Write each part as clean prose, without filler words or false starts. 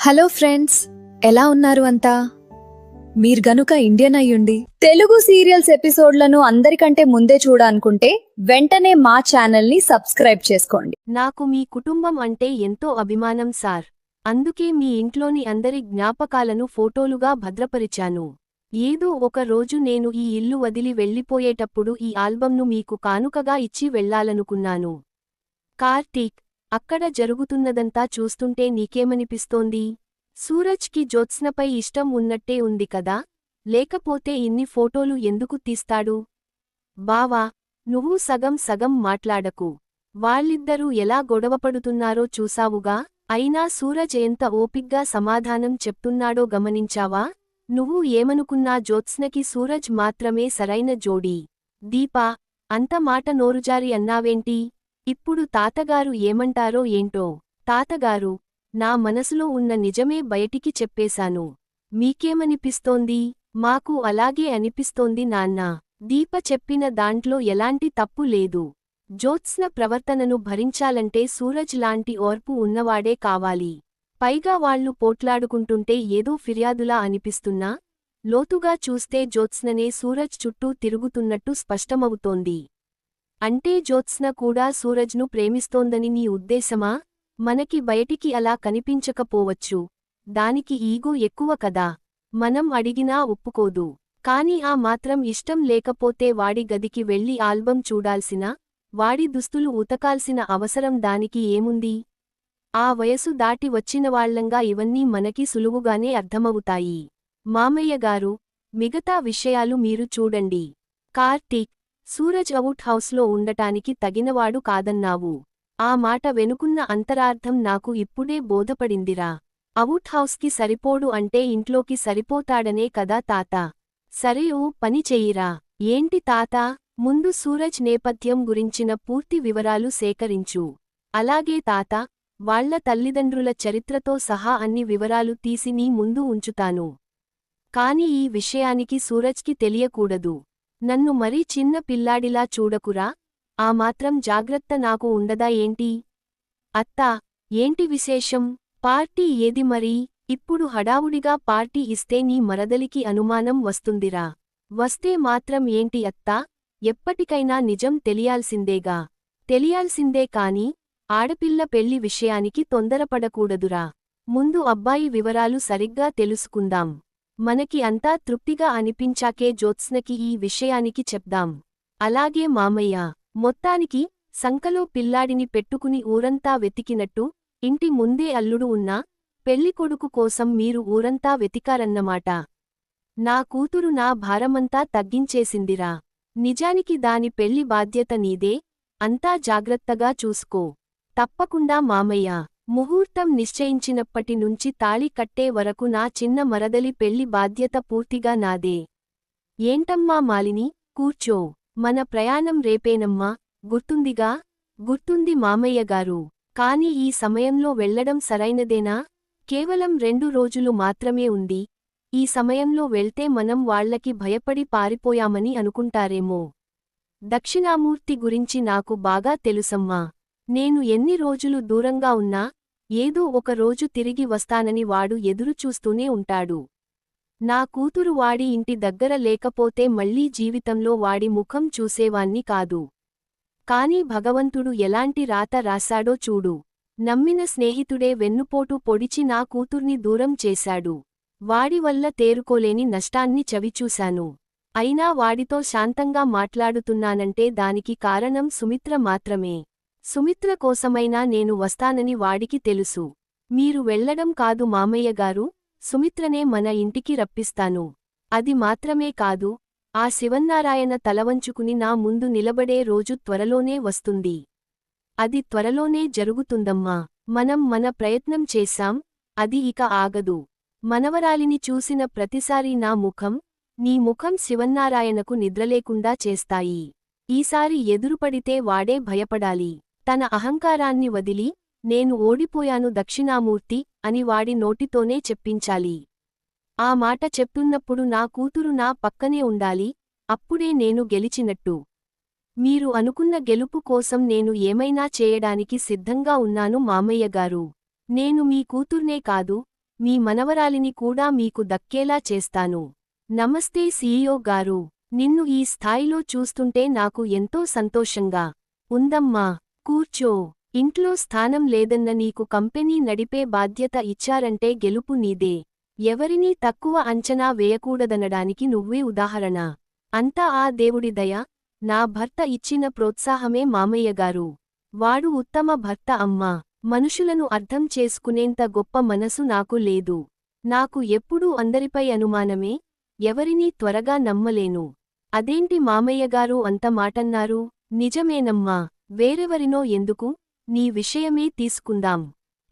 Hello friends, ఎలా ఉన్నారు అంతా? మీరు గనుక ఇండియన్ అయ్యుండి తెలుగు సీరియల్స్ ఎపిసోడ్లను అందరికంటే ముందే చూడాలనుకుంటే వెంటనే మా ఛానల్ని సబ్స్క్రైబ్ చేసుకోండి. నాకు మీ కుటుంబం అంటే ఎంతో అభిమానం సార్. అందుకే మీ ఇంట్లోని అందరి జ్ఞాపకాలను ఫోటోలుగా భద్రపరిచాను. ఏదో ఒక రోజు నేను ఈ ఇల్లు వదిలి వెళ్ళిపోయేటప్పుడు ఈ ఆల్బంను మీకు కానుకగా ఇచ్చి వెళ్ళాలనుకున్నాను. కార్తీక్, అక్కడ జరుగుతున్నదంతా చూస్తుంటే నీకేమనిపిస్తోంది? సూరజ్కి జ్యోత్స్నపై ఇష్టం ఉన్నట్టే ఉంది కదా, లేకపోతే ఇన్ని ఫోటోలు ఎందుకు తీస్తాడు? బావా, నువ్వు సగం సగం మాట్లాడకు. వాళ్ళిద్దరూ ఎలా గొడవపడుతున్నారో చూసావుగా. అయినా సూరజ్ ఎంత ఓపిగ్గా సమాధానం చెప్తున్నాడో గమనించావా? నువ్వు ఏమనుకున్నా జ్యోత్స్నకి సూరజ్ మాత్రమే సరైన జోడీ. దీపా, అంత మాట నోరుజారి అన్నావేంటి? ఇప్పుడు తాతగారు ఏమంటారో ఏంటో. తాతగారు, నా మనసులో ఉన్న నిజమే బయటికి చెప్పేశాను. మీకేమనిపిస్తోంది? మాకు అలాగే అనిపిస్తోంది నాన్నా. దీప చెప్పిన దాంట్లో ఎలాంటి తప్పు లేదు. జ్యోత్స్న ప్రవర్తనను భరించాలంటే సూరజ్ లాంటి ఓర్పు ఉన్నవాడే కావాలి. పైగా వాళ్లు పోట్లాడుకుంటుంటే ఏదో ఫిర్యాదులా అనిపిస్తున్నా, లోతుగా చూస్తే జ్యోత్స్ననే సూరజ్ చుట్టూ తిరుగుతున్నట్టు స్పష్టమవుతోంది. అంటే జ్యోత్స్న కూడా సూరజ్ను ప్రేమిస్తోందని నీ ఉద్దేశమా? మనకి బయటికి అలా కనిపించకపోవచ్చు. దానికి ఈగో ఎక్కువ కదా. మనం అడిగినా ఒప్పుకోదు. కాని ఆ మాత్రం ఇష్టం లేకపోతే వాడి గదికి వెళ్లి ఆల్బం చూడాల్సిన, వాడి దుస్తులు ఉతకాల్సిన అవసరం దానికి ఏముంది? ఆ వయసు దాటి వచ్చినవాళ్లంగా ఇవన్నీ మనకి సులువుగానే అర్థమవుతాయి. మామయ్యగారు, మిగతా విషయాలు మీరు చూడండి. కార్తీక్, సూరజ్ అవుట్ హౌస్లో ఉండటానికి తగినవాడు కాదన్నావు. ఆ మాట వెనుకున్న అంతరార్థం నాకు ఇప్పుడే బోధపడిందిరా. అవుట్ హౌస్కి సరిపోడు అంటే ఇంట్లోకి సరిపోతాడనే కదా తాత. సరే, ఓ పని చెయ్యిరా. ఏంటి తాతా? ముందు సూరజ్ నేపథ్యం గురించిన పూర్తి వివరాలు సేకరించు. అలాగే తాత, వాళ్ల తల్లిదండ్రుల చరిత్రతో సహా అన్ని వివరాలు తీసి నీ ముందు ఉంచుతాను. కాని ఈ విషయానికి సూరజ్కి తెలియకూడదు. నన్ను మరీ చిన్న పిల్లాడిలా చూడకురా. ఆ మాత్రం జాగ్రత్త నాకు ఉండదా ఏంటి? అత్తా, ఏంటి విశేషం? పార్టీ ఏది మరి? ఇప్పుడు హడావుడిగా పార్టీ ఇస్తే నీ మరదలికి అనుమానం వస్తుందిరా. వస్తే మాత్రం ఏంటి అత్తా? ఎప్పటికైనా నిజం తెలియాల్సిందేగా. తెలియాల్సిందే కాని, ఆడపిల్ల పెళ్లి విషయానికి తొందరపడకూడదురా. ముందు అబ్బాయి వివరాలు సరిగ్గా తెలుసుకుందాం. మనకి అంతా తృప్తిగా అనిపించాకే జ్యోత్స్నకి ఈ విషయానికి చెప్దాం. అలాగే మామయ్య. మొత్తానికి, సంకలో పిల్లాడిని పెట్టుకుని ఊరంతా వెతికినట్టు, ఇంటి ముందే అల్లుడు ఉన్నా, పెళ్లికొడుకు కోసం మీరు ఊరంతా వెతికారన్నమాట. నా కూతురు నా భారమంతా తగ్గించేసిందిరా. నిజానికి దాని పెళ్లి బాధ్యత నీదే, అంతా జాగ్రత్తగా చూసుకో. తప్పకుండా మామయ్య. ముహూర్తం నిశ్చయించినప్పటి నుంచి తాళి కట్టే వరకు నా చిన్న మరదలి పెళ్లి బాధ్యత పూర్తిగా నాదే. ఏంటమ్మా మాలిని, కూర్చో. మన ప్రయాణం రేపేనమ్మా, గుర్తుందిగా? గుర్తుంది మామయ్యగారు. కాని ఈ సమయంలో వెళ్లడం సరైనదేనా? కేవలం 2 రోజులు మాత్రమే ఉంది. ఈ సమయంలో వెళ్తే మనం వాళ్లకి భయపడి పారిపోయామని అనుకుంటారేమో. దక్షిణామూర్తి గురించి నాకు బాగా తెలుసమ్మా. నేను ఎన్ని రోజులు దూరంగా ఉన్నా, ఏదో ఒక రోజు తిరిగి వస్తానని వాడు ఎదురుచూస్తూనే ఉంటాడు. నా కూతురు వాడి ఇంటి దగ్గర లేకపోతే మళ్లీ జీవితంలో వాడి ముఖం చూసేవాణ్ణి కాదు. కాని భగవంతుడు ఎలాంటి రాత రాశాడో చూడు. నమ్మిన స్నేహితుడే వెన్నుపోటు పొడిచి నా కూతుర్ని దూరం చేశాడు. వాడి వల్ల తేరుకోలేని నష్టాన్ని చవిచూశాను. అయినా వాడితో శాంతంగా మాట్లాడుతున్నానంటే దానికి కారణం సుమిత్ర మాత్రమే. సుమిత్ర కోసమైనా నేను వస్తానని వాడికి తెలుసు. మీరు వెళ్లడం కాదు మామయ్యగారు, సుమిత్రనే మన ఇంటికి రప్పిస్తాను. అది మాత్రమే కాదు, ఆ శివన్నారాయణ తలవంచుకుని నా ముందు నిలబడే రోజు త్వరలోనే వస్తుంది. అది త్వరలోనే జరుగుతుందమ్మా. మనం మన ప్రయత్నం చేశాం, అది ఇక ఆగదు. మనవరాలిని చూసిన ప్రతిసారీ నా ముఖం, నీ ముఖం శివన్నారాయణకు నిద్రలేకుండా చేస్తాయి. ఈసారి ఎదురుపడితే వాడే భయపడాలి. తన అహంకారాన్ని వదిలి, నేను ఓడిపోయాను దక్షిణామూర్తి అని వాడి నోటితోనే చెప్పించాలి. ఆ మాట చెప్తున్నప్పుడు నా కూతురు నా పక్కనే ఉండాలి, అప్పుడే నేను గెలిచినట్టు. మీరు అనుకున్న గెలుపు కోసం నేను ఏమైనా చేయడానికి సిద్ధంగా ఉన్నాను మామయ్యగారు. నేను మీ కూతుర్నే కాదు, మీ మనవరాలిని కూడా మీకు దక్కేలా చేస్తాను. నమస్తే సీఈఓ గారు. నిన్ను ఈ స్థాయిలో చూస్తుంటే నాకు ఎంతో సంతోషంగా ఉందమ్మా. కూర్చో. ఇంట్లో స్థానం లేదన్న నీకు కంపెనీ నడిపే బాధ్యత ఇచ్చారంటే గెలుపు నీదే. ఎవరినీ తక్కువ అంచనా వేయకూడదనడానికి నువ్వే ఉదాహరణ. అంతా ఆ దేవుడి దయ. నా భర్త ఇచ్చిన ప్రోత్సాహమే మామయ్యగారు. వాడు ఉత్తమ భర్త అమ్మా. మనుషులను అర్థం చేసుకునేంత గొప్ప మనసు నాకు లేదు. నాకు ఎప్పుడూ అందరిపై అనుమానమే. ఎవరినీ త్వరగా నమ్మలేను. అదేంటి మామయ్యగారు అంత మాటన్నారు? నిజమేనమ్మా. వేరెవరినో ఎందుకు? నీ విషయమే తీసుకుందాం.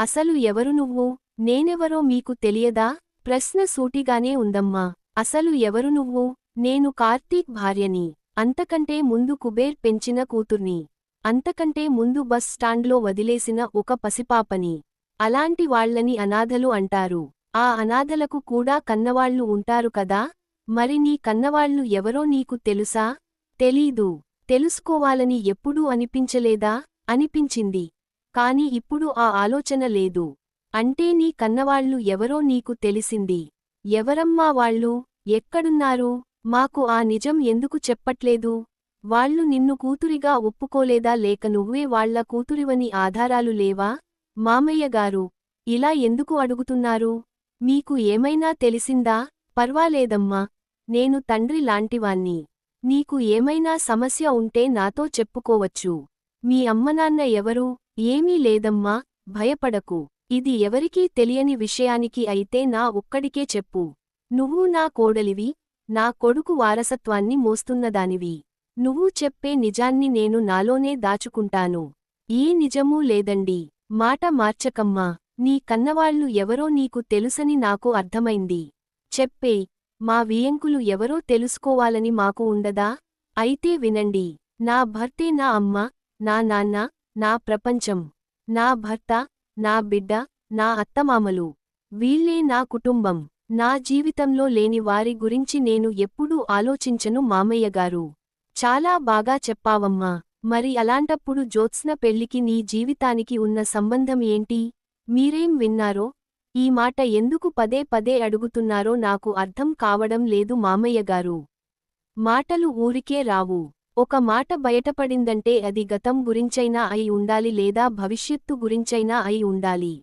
అసలు ఎవరు నువ్వు? నేనెవరో మీకు తెలియదా? ప్రశ్న సూటిగానే ఉందమ్మా. అసలు ఎవరు నువ్వు? నేను కార్తీక్ భార్యని. అంతకంటే ముందు కుబేర్ పెంచిన కూతుర్ని. అంతకంటే ముందు బస్ స్టాండ్లో వదిలేసిన ఒక పసిపాపని. అలాంటి వాళ్లని అనాథలు అంటారు. ఆ అనాథలకు కూడా కన్నవాళ్లు ఉంటారు కదా. మరి నీ కన్నవాళ్లు ఎవరో నీకు తెలుసా? తెలీదు. తెలుసుకోవాలని ఎప్పుడూ అనిపించలేదా? అనిపించింది. కాని ఇప్పుడు ఆ ఆలోచన లేదు. అంటే నీ కన్నవాళ్లు ఎవరో నీకు తెలిసింది. ఎవరమ్మా వాళ్ళు? ఎక్కడున్నారు? మాకు ఆ నిజం ఎందుకు చెప్పట్లేదు? వాళ్ళు నిన్ను కూతురిగా ఒప్పుకోలేదా లేక నువ్వే వాళ్ల కూతురివని ఆధారాలు లేవా? మామయ్యగారు, ఇలా ఎందుకు అడుగుతున్నారు? మీకు ఏమైనా తెలిసిందా? పర్వాలేదమ్మా. నేను తండ్రి లాంటివాణ్ణి. నీకు ఏమైనా సమస్య ఉంటే నాతో చెప్పుకోవచ్చు. మీ అమ్మనాన్న ఎవరు? ఏమీ లేదమ్మా. భయపడకు. ఇది ఎవరికీ తెలియని విషయానికి అయితే నా ఒక్కడికే చెప్పు. నువ్వు నా కోడలివి. నా కొడుకు వారసత్వాన్ని మోస్తున్నదానివి. నువ్వు చెప్పే నిజాన్ని నేను నాలోనే దాచుకుంటాను. ఏ నిజమూ లేదండి. మాట మార్చకమ్మా. నీ కన్నవాళ్లు ఎవరో నీకు తెలుసని నాకు అర్థమైంది. చెప్పే. మా వియంకులు ఎవరో తెలుసుకోవాలని మాకు ఉండదా? అయితే వినండి. నా భర్తే నా అమ్మ, నా నాన్న, నా ప్రపంచం. నా భర్త, నా బిడ్డ, నా అత్తమామలు. వీళ్ళే నా కుటుంబం. నా జీవితంలో లేని వారి గురించి నేను ఎప్పుడూ ఆలోచించను మామయ్యగారు. చాలా బాగా చెప్పావమ్మా. మరి అలాంటప్పుడు జ్యోత్స్న పెళ్లికి నీ జీవితానికి ఉన్న సంబంధం ఏంటి? మీరేం విన్నారో? ఈ మాట ఎందుకు పదే పదే అడుగుతున్నారో నాకు అర్థం కావడం లేదు మామయ్యగారు. మాటలు ఊరికే రావు. ఒక మాట బయటపడిందంటే అది గతం గురించైనా అయి ఉండాలి లేదా భవిష్యత్తు గురించైనా అయి ఉండాలి.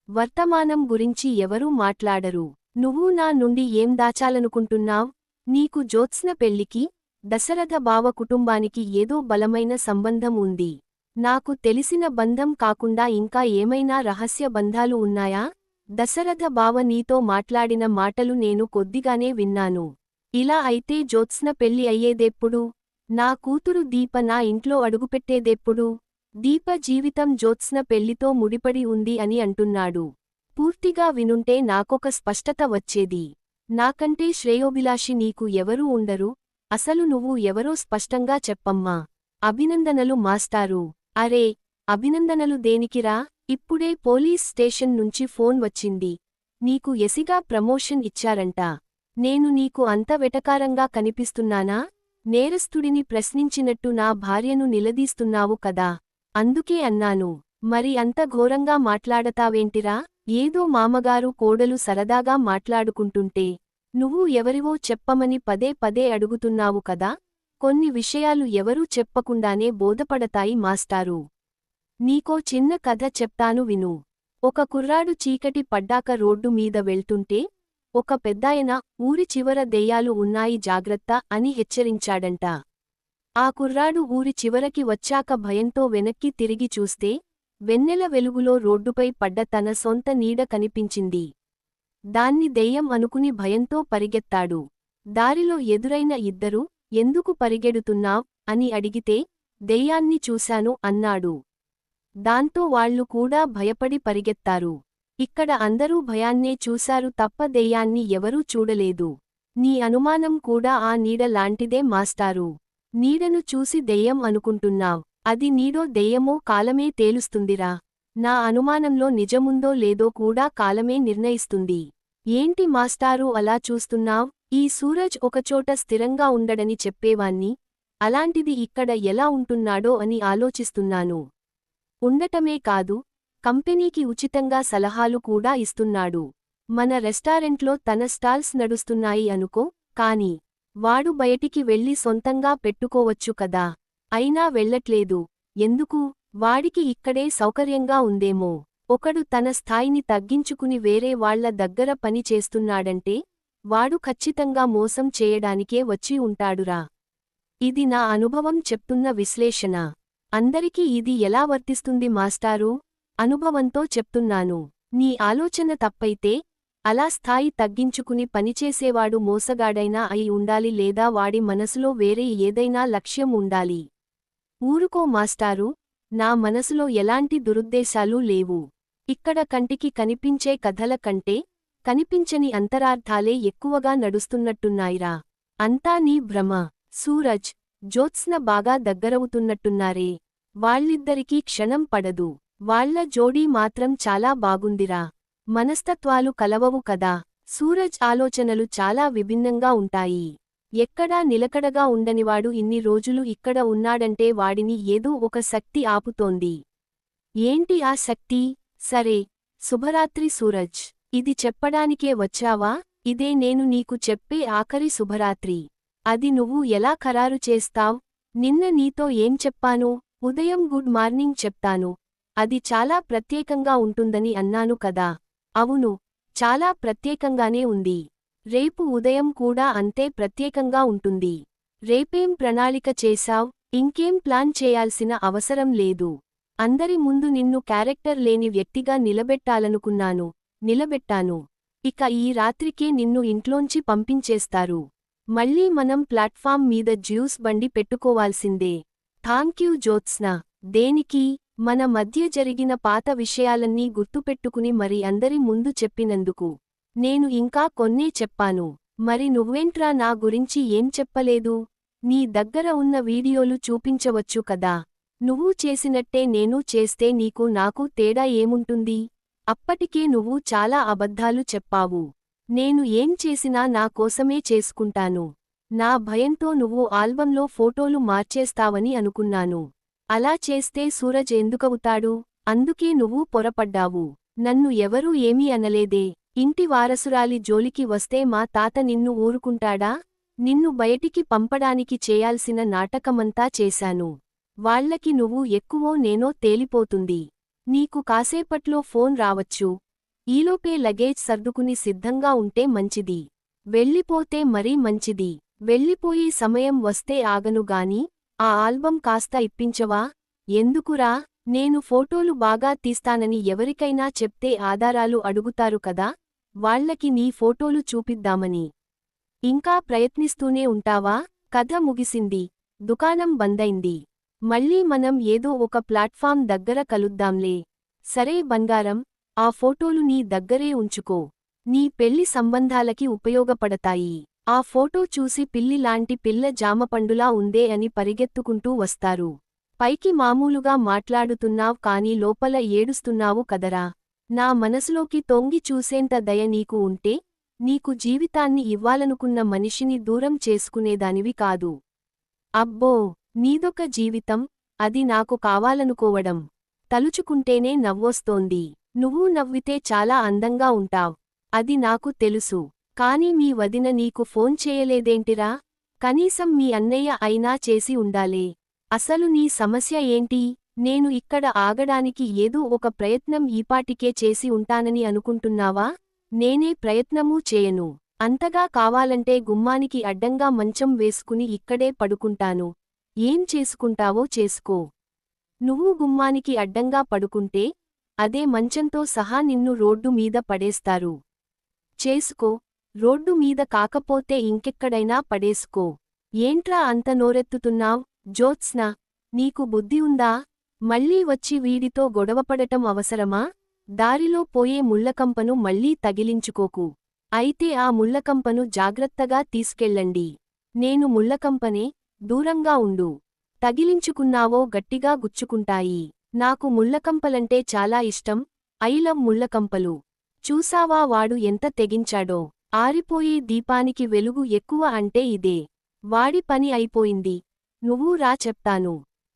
వర్తమానం గురించి ఎవరూ మాట్లాడరు. నువ్వు నా నుండి ఏం దాచాలనుకుంటున్నావ్? నీకు జ్యోత్స్న పెళ్లికి, దశరథ బావ కుటుంబానికి ఏదో బలమైన సంబంధం ఉంది. నాకు తెలిసిన బంధం కాకుండా ఇంకా ఏమైనా రహస్య బంధాలు ఉన్నాయా? దశరథ బావ నీతో మాట్లాడిన మాటలు నేను కొద్దిగానే విన్నాను. ఇలా అయితే జ్యోత్స్న పెళ్లి అయ్యేదెప్పుడు? నా కూతురు దీప నా ఇంట్లో అడుగుపెట్టేదెప్పుడు? దీప జీవితం జ్యోత్స్న పెళ్లితో ముడిపడి ఉంది అని అంటున్నాడు. పూర్తిగా వినుంటే నాకొక స్పష్టత వచ్చేది. నాకంటే శ్రేయోభిలాషి నీకు ఎవరూ ఉండరు. అసలు నువ్వు ఎవరో స్పష్టంగా చెప్పమ్మా. అభినందనలు మాస్టారు. అరే, అభినందనలు దేనికిరా? ఇప్పుడే పోలీస్ స్టేషన్ నుంచి ఫోన్ వచ్చింది. నీకు ఎసిగా ప్రమోషన్ ఇచ్చారంట. నేను నీకు అంత వెటకారంగా కనిపిస్తున్నానా? నేరస్తుడిని ప్రశ్నించినట్టు నా భార్యను నిలదీస్తున్నావు కదా. అందుకే అన్నాను. మరి అంత ఘోరంగా మాట్లాడతావేంటిరా? ఏదో మామగారు కోడలు సరదాగా మాట్లాడుకుంటుంటే నువ్వు ఎవరివో చెప్పమని పదే పదే అడుగుతున్నావు కదా. కొన్ని విషయాలు ఎవరూ చెప్పకుండానే బోధపడతాయి మాస్టారు. నీకో చిన్న కథ చెప్తాను విను. ఒక కుర్రాడు చీకటి పడ్డాక రోడ్డు మీద వెళ్తుంటే ఒక పెద్దాయన ఊరి చివర దెయ్యాలు ఉన్నాయి జాగ్రత్త అని హెచ్చరించాడంట. ఆ కుర్రాడు ఊరి చివరకి వచ్చాక భయంతో వెనక్కి తిరిగి చూస్తే వెన్నెల వెలుగులో రోడ్డుపై పడ్డ తన సొంత నీడ కనిపించింది. దాన్ని దెయ్యం అనుకుని భయంతో పరిగెత్తాడు. దారిలో ఎదురైన ఇద్దరు, ఎందుకు పరిగెడుతున్నావ్ అని అడిగితే, దెయ్యాన్ని చూశాను అన్నాడు. దాంతో వాళ్లు కూడా భయపడి పరిగెత్తారు. ఇక్కడ అందరూ భయాన్నే చూశారు తప్ప దెయ్యాన్ని ఎవరూ చూడలేదు. నీ అనుమానం కూడా ఆ నీడ లాంటిదే మాస్టారు. నీడను చూసి దెయ్యం అనుకుంటున్నావ్. అది నీడో దెయ్యమో కాలమే తేలుస్తుందిరా. నా అనుమానంలో నిజముందో లేదో కూడా కాలమే నిర్ణయిస్తుంది. ఏంటి మాస్టారు అలా చూస్తున్నావ్? ఈ సూరజ్ ఒకచోట స్థిరంగా ఉండడని చెప్పేవాణ్ణి. అలాంటిది ఇక్కడ ఎలా ఉంటున్నాడో అని ఆలోచిస్తున్నాను. ఉండటమే కాదు, కంపెనీకి ఉచితంగా సలహాలు కూడా ఇస్తున్నాడు. మన రెస్టారెంట్లో తన స్టాల్స్ నడుస్తున్నాయి అనుకో, కాని వాడు బయటికి వెళ్లి సొంతంగా పెట్టుకోవచ్చు కదా. అయినా వెళ్ళట్లేదు. ఎందుకు? వాడికి ఇక్కడే సౌకర్యంగా ఉందేమో. ఒకడు తన స్థాయిని తగ్గించుకుని వేరే వాళ్ల దగ్గర పని చేస్తున్నాడంటే వాడు ఖచ్చితంగా మోసం చేయడానికే వచ్చి ఉంటాడురా. ఇది నా అనుభవం చెప్తున్న విశ్లేషణ. అందరికీ ఇది ఎలా వర్తిస్తుంది మాస్టారూ? అనుభవంతో చెప్తున్నాను. నీ ఆలోచన తప్పైతే అలా స్థాయి తగ్గించుకుని పనిచేసేవాడు మోసగాడైనా అయి ఉండాలి లేదా వాడి మనసులో వేరే ఏదైనా లక్ష్యం ఉండాలి. ఊరుకో మాస్టారూ, నా మనసులో ఎలాంటి దురుద్దేశాలూ లేవు. ఇక్కడ కంటికి కనిపించే కథల కంటే కనిపించని అంతరార్థాలే ఎక్కువగా నడుస్తున్నట్టున్నాయిరా. అంతా నీ భ్రమ. సూరజ్, జ్యోత్స్న బాగా దగ్గరవుతున్నట్టున్నారే. వాళ్ళిద్దరికీ క్షణం పడదు. వాళ్ల జోడీ మాత్రం చాలా బాగుందిరా. మనస్తత్వాలు కలవవు కదా. సూరజ్ ఆలోచనలు చాలా విభిన్నంగా ఉంటాయి. ఎక్కడా నిలకడగా ఉండనివాడు ఇన్ని రోజులు ఇక్కడ ఉన్నాడంటే వాడిని ఏదో ఒక శక్తి ఆపుతోంది. ఏంటి ఆ శక్తి? సరే, శుభరాత్రి సూరజ్. ఇది చెప్పడానికే వచ్చావా? ఇదే నేను నీకు చెప్పే ఆఖరి శుభరాత్రి. అది నువ్వు ఎలా ఖరారు చేస్తావ్? నిన్న నీతో ఏం చెప్పాను? ఉదయం గుడ్ మార్నింగ్ చెప్తాను. అది చాలా ప్రత్యేకంగా ఉంటుందని అన్నాను కదా. అవును, చాలా ప్రత్యేకంగానే ఉంది. రేపు ఉదయం కూడా అంతే ప్రత్యేకంగా ఉంటుంది. రేపేం ప్రణాళిక చేశావ్? ఇంకేం ప్లాన్ చేయాల్సిన అవసరం లేదు. అందరి ముందు నిన్ను క్యారెక్టర్ లేని వ్యక్తిగా నిలబెట్టాలనుకున్నాను, నిలబెట్టాను. ఇక ఈ రాత్రికే నిన్ను ఇంట్లోంచి పంపించేస్తారు. మళ్ళీ మనం ప్లాట్ఫామ్ మీద జ్యూస్ బండి పెట్టుకోవాల్సిందే. థాంక్యూ జ్యోత్స్న. దేనికి? మన మధ్య జరిగిన పాత విషయాలన్నీ గుర్తుపెట్టుకుని మరి అందరి ముందు చెప్పినందుకు. నేను ఇంకా కొన్నే చెప్పాను. మరి నువ్వేంట్రా నా గురించి ఏం చెప్పలేదు? నీ దగ్గర ఉన్న వీడియోలు చూపించవచ్చు కదా. నువ్వు చేసినట్టే నేను చేస్తే నీకు నాకు తేడా ఏముంటుంది? అప్పటికే నువ్వు చాలా అబద్ధాలు చెప్పావు. నేను ఏం చేసినా నా కోసమే చేసుకుంటాను. నా భయంతో నువ్వు ఆల్బంలో ఫోటోలు మార్చేస్తావని అనుకున్నాను. అలా చేస్తే సూరజ్ ఎందుకవుతాడు? అందుకే నువ్వు పొరపడ్డావు. నన్ను ఎవరూ ఏమీ అనలేదే. ఇంటి వారసురాలి జోలికి వస్తే మా తాత నిన్ను ఊరుకుంటాడా? నిన్ను బయటికి పంపడానికి చేయాల్సిన నాటకమంతా చేశాను. వాళ్లకి నువ్వు ఎక్కువో నేనో తేలిపోతుంది. నీకు కాసేపట్లో ఫోన్ రావచ్చు. ఈలోపే లగేజ్ సర్దుకుని సిద్ధంగా ఉంటే మంచిది. వెళ్ళిపోతే మరీ మంచిది. వెళ్ళిపోయే సమయం వస్తే ఆగనుగాని ఆ ఆల్బం కాస్త ఇప్పించవా? ఎందుకురా? నేను ఫోటోలు బాగా తీస్తానని ఎవరికైనా చెప్తే ఆధారాలు అడుగుతారు కదా. వాళ్లకి నీ ఫోటోలు చూపిద్దామని. ఇంకా ప్రయత్నిస్తూనే ఉంటావా? కథ ముగిసింది. దుకాణం బందైంది. మళ్ళీ మనం ఏదో ఒక ప్లాట్ఫామ్ దగ్గర కలుద్దాంలే. సరే బంగారం, ఆ ఫోటోలు నీ దగ్గరే ఉంచుకో. నీ పెళ్లి సంబంధాలకి ఉపయోగపడతాయి. ఆ ఫోటో చూసి పిల్లి లాంటి పిల్ల జామపండులా ఉందే అని పరిగెత్తుకుంటూ వస్తారు. పైకి మామూలుగా మాట్లాడుతున్నావ్ కానీ లోపల ఏడుస్తున్నావు కదరా. నా మనసులోకి తొంగి చూసేంత దయ నీకు ఉంటే నీకు జీవితాన్ని ఇవ్వాలనుకున్న మనిషిని దూరం చేసుకునేదానివి కాదు. అబ్బో, నీదొక జీవితం, అది నాకు కావాలనుకోవడం తలుచుకుంటేనే నవ్వొస్తోంది. నువ్వు నవ్వితే చాలా అందంగా ఉంటావ్. అది నాకు తెలుసు. కానీ మీ వదిన నీకు ఫోన్ చేయలేదేంటిరా? కనీసం మీ అన్నయ్య అయినా చేసి ఉండాలే. అసలు నీ సమస్య ఏంటి? నేను ఇక్కడ ఆగడానికి ఏదో ఒక ప్రయత్నం ఈపాటికే చేసి ఉంటానని అనుకుంటున్నావా? నేనే ప్రయత్నమూ చేయను. అంతగా కావాలంటే గుమ్మానికి అడ్డంగా మంచం వేసుకుని ఇక్కడే పడుకుంటాను. ఏం చేసుకుంటావో చేసుకో. నువ్వు గుమ్మానికి అడ్డంగా పడుకుంటే అదే మంచంతో సహా నిన్ను రోడ్డు మీద పడేస్తారు. చేసుకో. రోడ్డు మీద కాకపోతే ఇంకెక్కడైనా పడేసుకో. ఏంట్రా అంత నోరెత్తుతున్నావ్? జ్యోత్స్న, నీకు బుద్ధి ఉందా? మళ్ళీ వచ్చి వీడితో గొడవపడటం అవసరమా? దారిలో పోయే ముళ్లకంపను మళ్ళీ తగిలించుకోకు. అయితే ఆ ముళ్లకంపను జాగ్రత్తగా తీసుకెళ్ళండి. నేను ముళ్లకంపనే, దూరంగా ఉండు. తగిలించుకున్నావో గట్టిగా గుచ్చుకుంటాయి. నాకు ముళ్లకంపలంటే చాలా ఇష్టం. ఐ లవ్ ముళ్లకంపలు. చూసావా వాడు ఎంత తెగించాడో? ఆరిపోయే దీపానికి వెలుగు ఎక్కువ అంటే ఇదే. వాడి పని అయిపోయింది. నువ్వు రా చెప్తాను.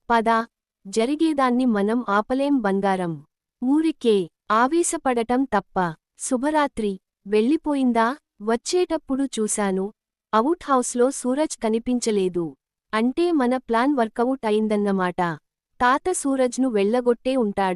పద. జరిగేదాన్ని మనం ఆపలేం బంగారం. ఊరికే ఆవేశపడటం తప్ప. శుభరాత్రి. వెళ్ళిపోయిందా? వచ్చేటప్పుడు చూశాను. అవుట్ హౌస్లో సూరజ్ కనిపించలేదు. అంటే మన ప్లాన్ వర్కవుట్ అయిందన్నమాట. తాత సూరజ్ను వెళ్ళగొట్టే ఉంటాడు.